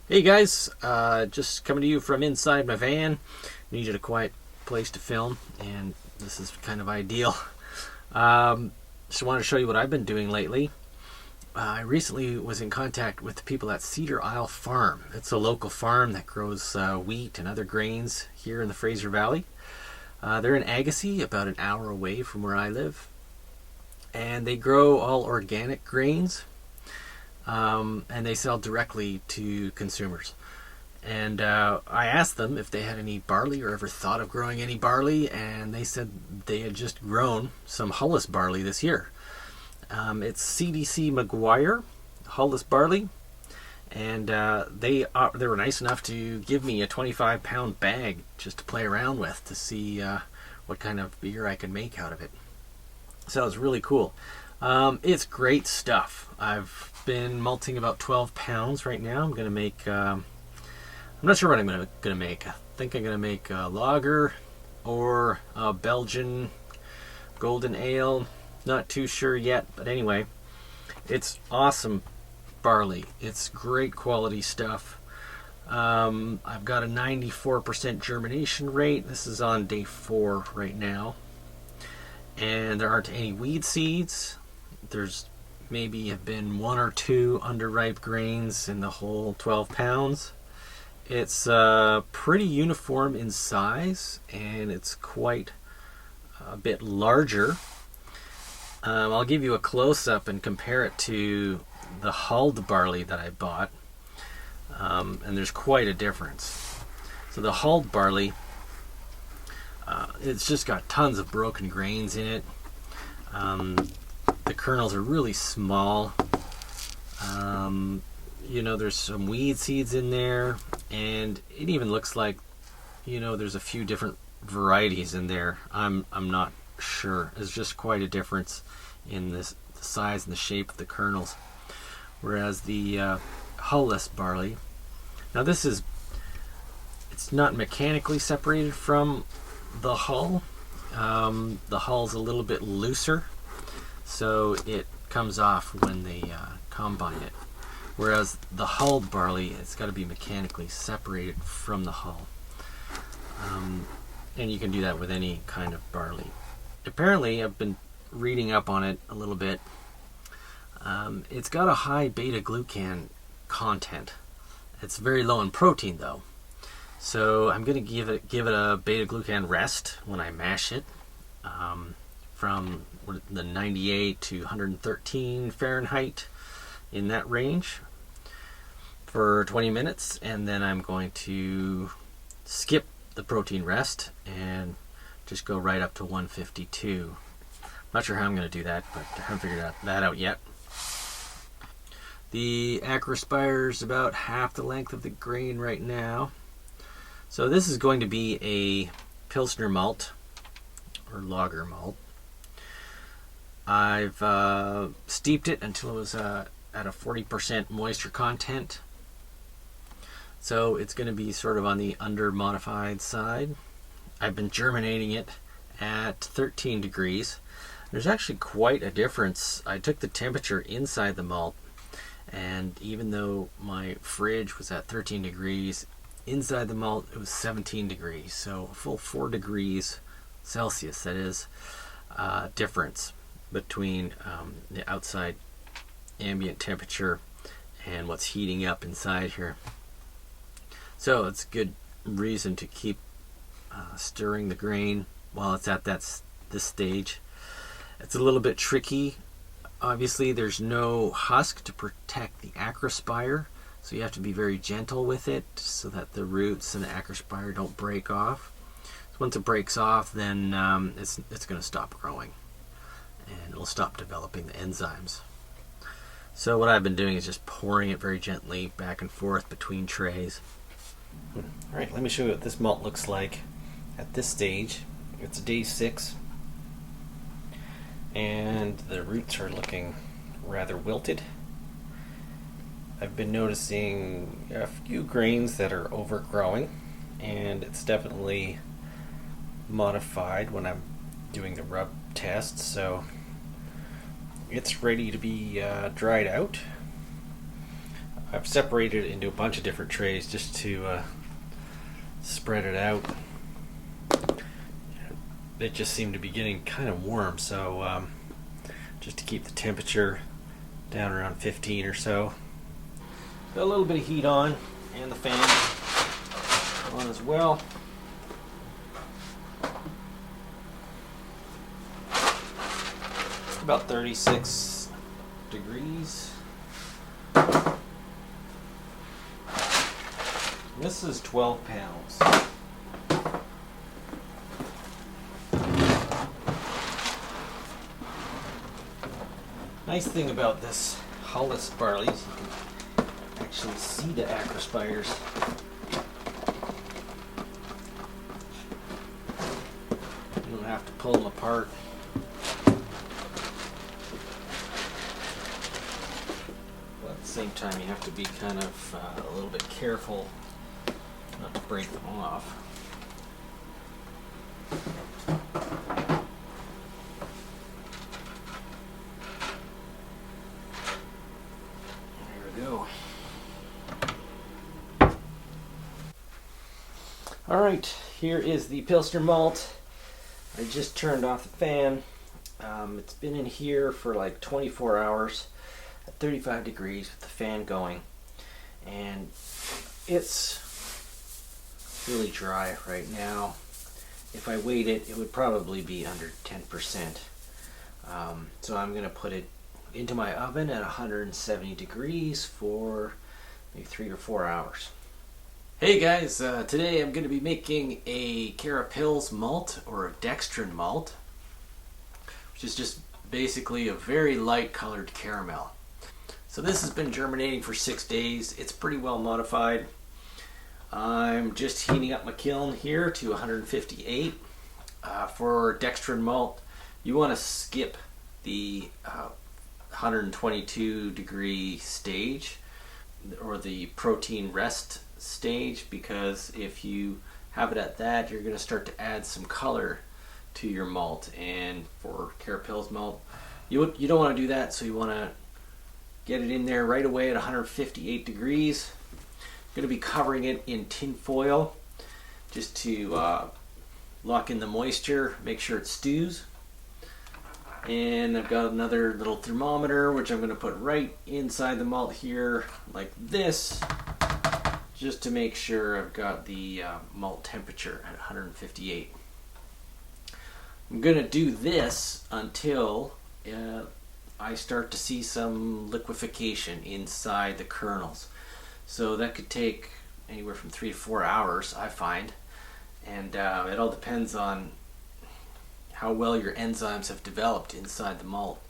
Hey guys, just coming to you from inside my van. Needed a quiet place to film, and this is kind of ideal. Just wanted to show you what I've been doing lately. I recently was in contact with the people at Cedar Isle Farm. It's a local farm that grows wheat and other grains here in the Fraser Valley. They're in Agassiz, about an hour away from where I live, and they grow all organic grains. And they sell directly to consumers. And I asked them if they had any barley or ever thought of growing any barley, and they said they had just grown some Hulless barley this year. It's CDC McGuire Hulless barley, and they were nice enough to give me a 25-pound bag just to play around with to see what kind of beer I could make out of it. So it's really cool. It's great stuff. I've been malting about 12 pounds right now. I'm gonna make. I'm not sure what I'm gonna make. I think I'm gonna make a lager or a Belgian golden ale. Not too sure yet, but anyway, it's awesome barley. It's great quality stuff. I've got a 94% germination rate. This is on day 4 right now, and there aren't any weed seeds. There's maybe have been 1 or 2 underripe grains in the whole 12 pounds. It's pretty uniform in size, and it's quite a bit larger. I'll give you a close-up and compare it to the hulled barley that I bought, and there's quite a difference. So the hulled barley, it's just got tons of broken grains in it. The kernels are really small. There's some weed seeds in there, and it even looks like, there's a few different varieties in there. I'm not sure. There's just quite a difference in the size and the shape of the kernels. Whereas the Hulless barley, now it's not mechanically separated from the hull. The hull's a little bit looser, so it comes off when they combine it. Whereas the hulled barley, it's got to be mechanically separated from the hull. And you can do that with any kind of barley. Apparently, I've been reading up on it a little bit. It's got a high beta-glucan content. It's very low in protein, though. So I'm going to give it a beta-glucan rest when I mash it. From the 98 to 113 Fahrenheit, in that range, for 20 minutes, and then I'm going to skip the protein rest and just go right up to 152. Not sure how I'm going to do that, but I haven't figured that out yet. The Acrospire is about half the length of the grain right now. So this is going to be a Pilsner malt or lager malt. I've steeped it until it was at a 40% moisture content. So it's going to be sort of on the under-modified side. I've been germinating it at 13 degrees. There's actually quite a difference. I took the temperature inside the malt, and even though my fridge was at 13 degrees, inside the malt it was 17 degrees. So a full 4 degrees Celsius, that is, difference between the outside ambient temperature and what's heating up inside here. So it's a good reason to keep stirring the grain while it's at this stage. It's a little bit tricky. Obviously, there's no husk to protect the Acrospire, so you have to be very gentle with it so that the roots and the Acrospire don't break off. So once it breaks off, then it's going to stop growing, and it'll stop developing the enzymes. So what I've been doing is just pouring it very gently back and forth between trays. Alright, let me show you what this malt looks like at this stage. It's day 6, and the roots are looking rather wilted. I've been noticing a few grains that are overgrowing, and it's definitely modified when I'm doing the rub test, so it's ready to be dried out. I've separated it into a bunch of different trays just to spread it out. It just seemed to be getting kind of warm, so just to keep the temperature down around 15 or so. Got a little bit of heat on, and the fan on as well. About 36 degrees. This is 12 pounds. Nice thing about this Hulless barley is you can actually see the acrospires. You don't have to pull them apart. But at the same time, you have to be kind of a little bit careful not to break them off. Alright, here is the Pilsner malt. I just turned off the fan. It's been in here for like 24 hours at 35 degrees with the fan going. And it's really dry right now. If I weighed it, it would probably be under 10%. So I'm going to put it into my oven at 170 degrees for maybe 3 or 4 hours. Hey guys, today I'm going to be making a Carapils malt, or a dextrin malt, which is just basically a very light colored caramel. So this has been germinating for 6 days. It's pretty well modified. I'm just heating up my kiln here to 158. For dextrin malt, you want to skip the 122 degree stage, or the protein rest stage, because if you have it at that, you're going to start to add some color to your malt. And for Carapils malt, you don't want to do that, so you want to get it in there right away at 158 degrees. I'm going to be covering it in tin foil just to lock in the moisture, make sure it stews. And I've got another little thermometer which I'm going to put right inside the malt here like this, just to make sure I've got the malt temperature at 158. I'm going to do this until I start to see some liquefaction inside the kernels. So that could take anywhere from 3 to 4 hours, I find. And it all depends on how well your enzymes have developed inside the malt.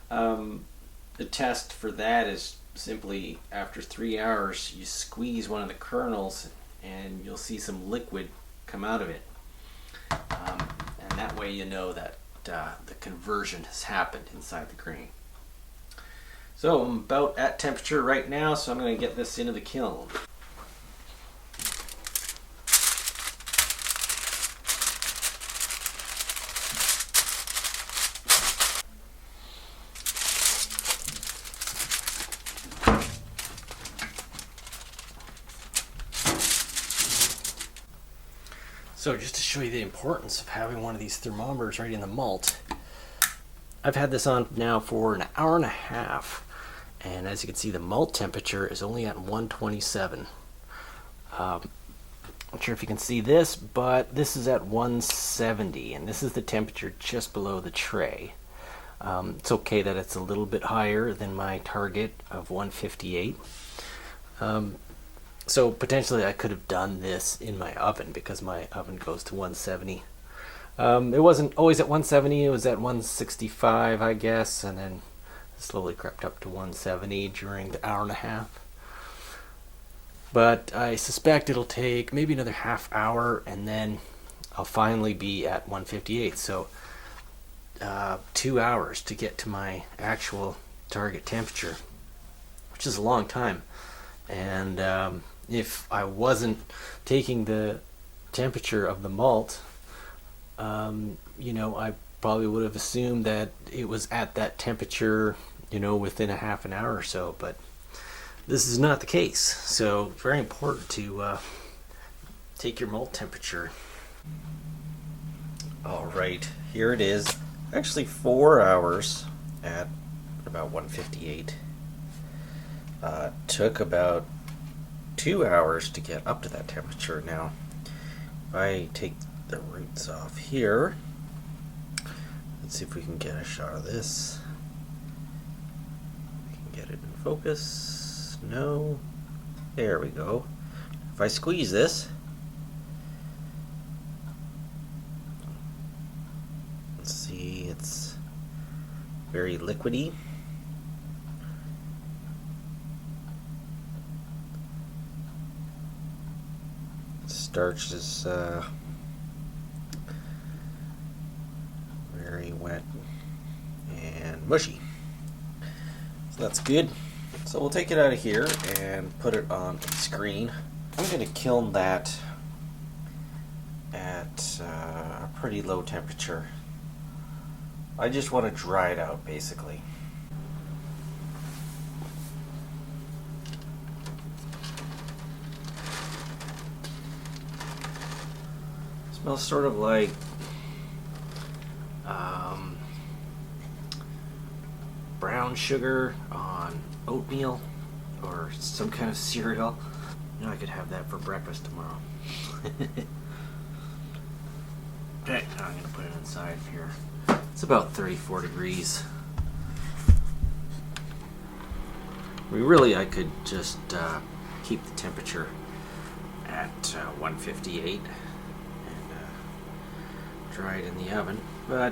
The test for that is simply after 3 hours, you squeeze one of the kernels and you'll see some liquid come out of it. And that way you know that the conversion has happened inside the grain. So I'm about at temperature right now, so I'm going to get this into the kiln. So just to show you the importance of having one of these thermometers right in the malt, I've had this on now for an hour and a half, and as you can see, the malt temperature is only at 127. Not sure if you can see this, but this is at 170, and this is the temperature just below the tray. It's okay that it's a little bit higher than my target of 158. So potentially I could have done this in my oven, because my oven goes to 170. It wasn't always at 170, it was at 165, I guess, and then slowly crept up to 170 during the hour and a half. But I suspect it'll take maybe another half hour, and then I'll finally be at 158. So 2 hours to get to my actual target temperature, which is a long time. And if I wasn't taking the temperature of the malt, I probably would have assumed that it was at that temperature, within a half an hour or so. But this is not the case. So very important to take your malt temperature. All right, here it is. Actually 4 hours at about 158. Took about 2 hours to get up to that temperature. Now, if I take the roots off here, let's see if we can get a shot of this. We can get it in focus. No. There we go. If I squeeze this, let's see, it's very liquidy. Starch is very wet and mushy, so that's good. So we'll take it out of here and put it on the screen. I'm going to kiln that at a pretty low temperature. I just want to dry it out, basically. Smells sort of like brown sugar on oatmeal or some kind of cereal. You know, I could have that for breakfast tomorrow. Okay, now I'm going to put it inside here. It's about 34 degrees. I could just keep the temperature at 158 and dry it in the oven, but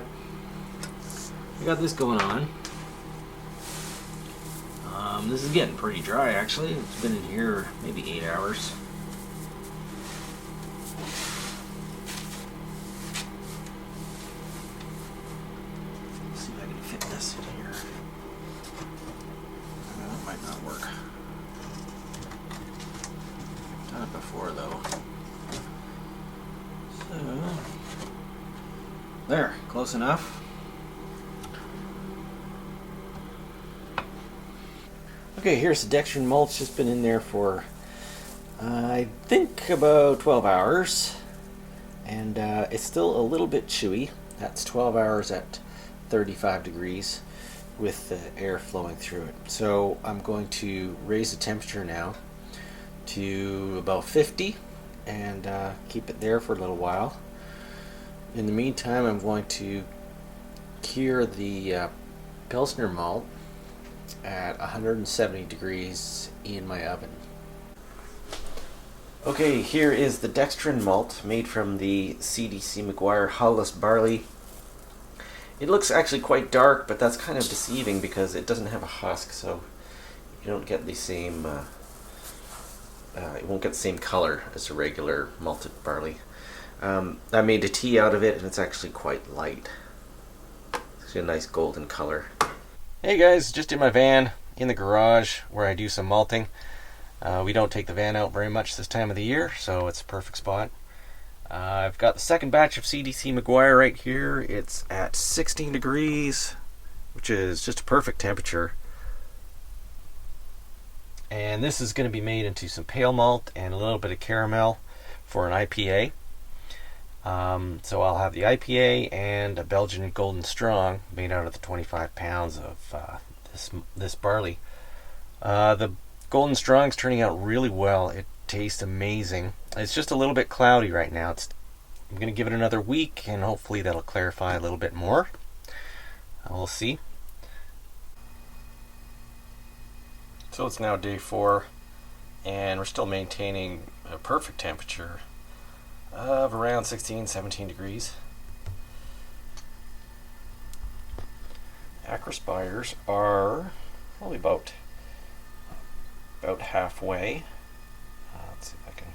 we got this going on. This is getting pretty dry, actually. It's been in here maybe 8 hours. Let's see if I can fit this in here. That might not work. Done it before, though. So, there, close enough. Okay, here's the dextrin malt. It's just been in there for I think about 12 hours, and it's still a little bit chewy. That's 12 hours at 35 degrees with the air flowing through it. So I'm going to raise the temperature now to about 50 and keep it there for a little while. In the meantime, I'm going to cure the Pilsner malt at 170 degrees in my oven. Okay, here is the dextrin malt made from the CDC McGuire Hulless barley. It looks actually quite dark, but that's kind of deceiving because it doesn't have a husk, so you don't get the same it won't get the same color as a regular malted barley. I made a tea out of it, and it's actually quite light. It's actually a nice golden color. Hey guys, just in my van in the garage where I do some malting. We don't take the van out very much this time of the year, so it's a perfect spot. I've got the second batch of CDC McGuire right here. It's at 16 degrees, which is just a perfect temperature. And this is going to be made into some pale malt and a little bit of caramel for an IPA. So I'll have the IPA and a Belgian Golden Strong made out of the 25 pounds of this barley. The Golden Strong's turning out really well. It tastes amazing. It's just a little bit cloudy right now. I'm going to give it another week, and hopefully that'll clarify a little bit more. We'll see. So it's now day 4, and we're still maintaining a perfect temperature of around 16-17 degrees. Acris buyers are probably about halfway. Let's see if I can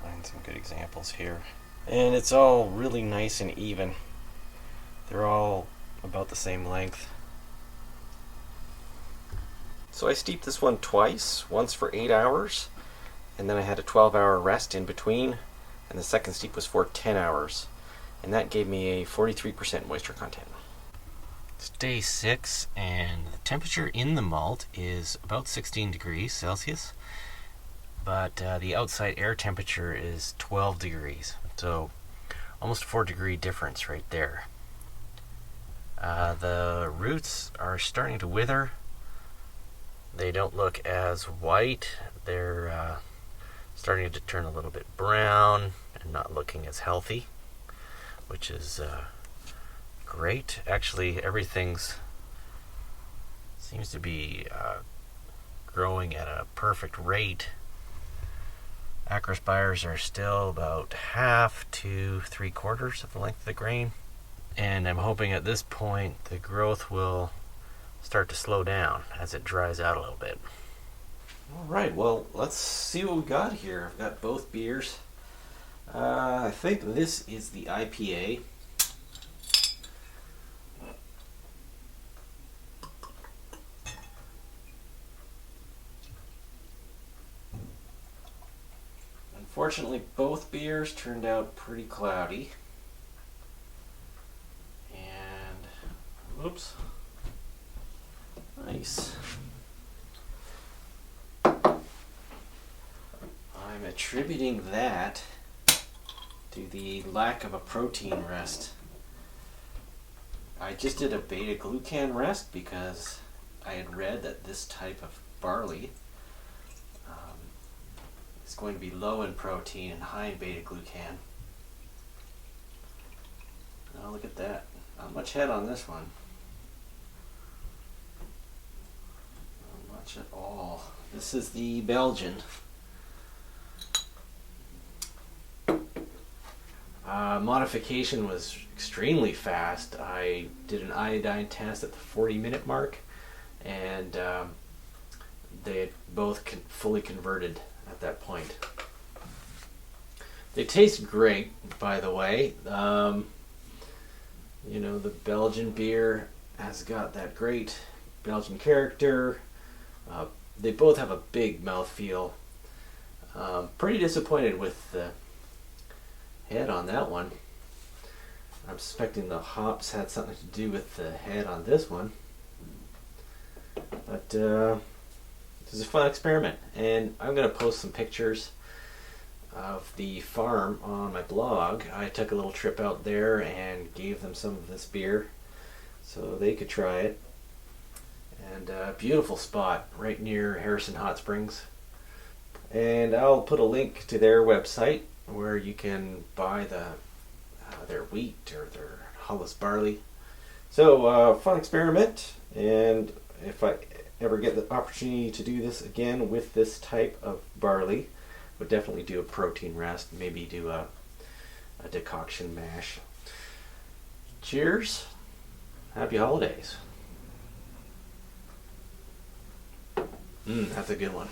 find some good examples here. And it's all really nice and even. They're all about the same length. So I steeped this one twice, once for 8 hours, and then I had a 12-hour rest in between, and the second steep was for 10 hours, and that gave me a 43% moisture content. It's day 6, and the temperature in the malt is about 16 degrees Celsius, but the outside air temperature is 12 degrees, so almost a 4-degree difference right there. The roots are starting to wither. They don't look as white. They're starting to turn a little bit brown and not looking as healthy, which is great. Actually, everything's seems to be growing at a perfect rate. Acrospires are still about half to 3/4 of the length of the grain, and I'm hoping at this point the growth will start to slow down as it dries out a little bit. All right, well, let's see what we got here. I've got both beers. I think this is the IPA. Unfortunately, both beers turned out pretty cloudy. And, whoops. Nice. I'm attributing that to the lack of a protein rest. I just did a beta-glucan rest because I had read that this type of barley is going to be low in protein and high in beta-glucan. Oh, look at that. Not much head on this one. Not much at all. This is the Belgian. Modification was extremely fast. I did an iodine test at the 40-minute mark, and they had both fully converted at that point. They taste great, by the way. You know, the Belgian beer has got that great Belgian character. They both have a big mouthfeel. Pretty disappointed with the head on that one. I'm suspecting the hops had something to do with the head on this one. But this is a fun experiment, and I'm going to post some pictures of the farm on my blog. I took a little trip out there and gave them some of this beer so they could try it. And a beautiful spot right near Harrison Hot Springs. And I'll put a link to their website where you can buy their wheat or their Hulless barley. So fun experiment, and if I ever get the opportunity to do this again with this type of barley, would definitely do a protein rest, maybe do a decoction mash. Cheers. Happy holidays. That's a good one.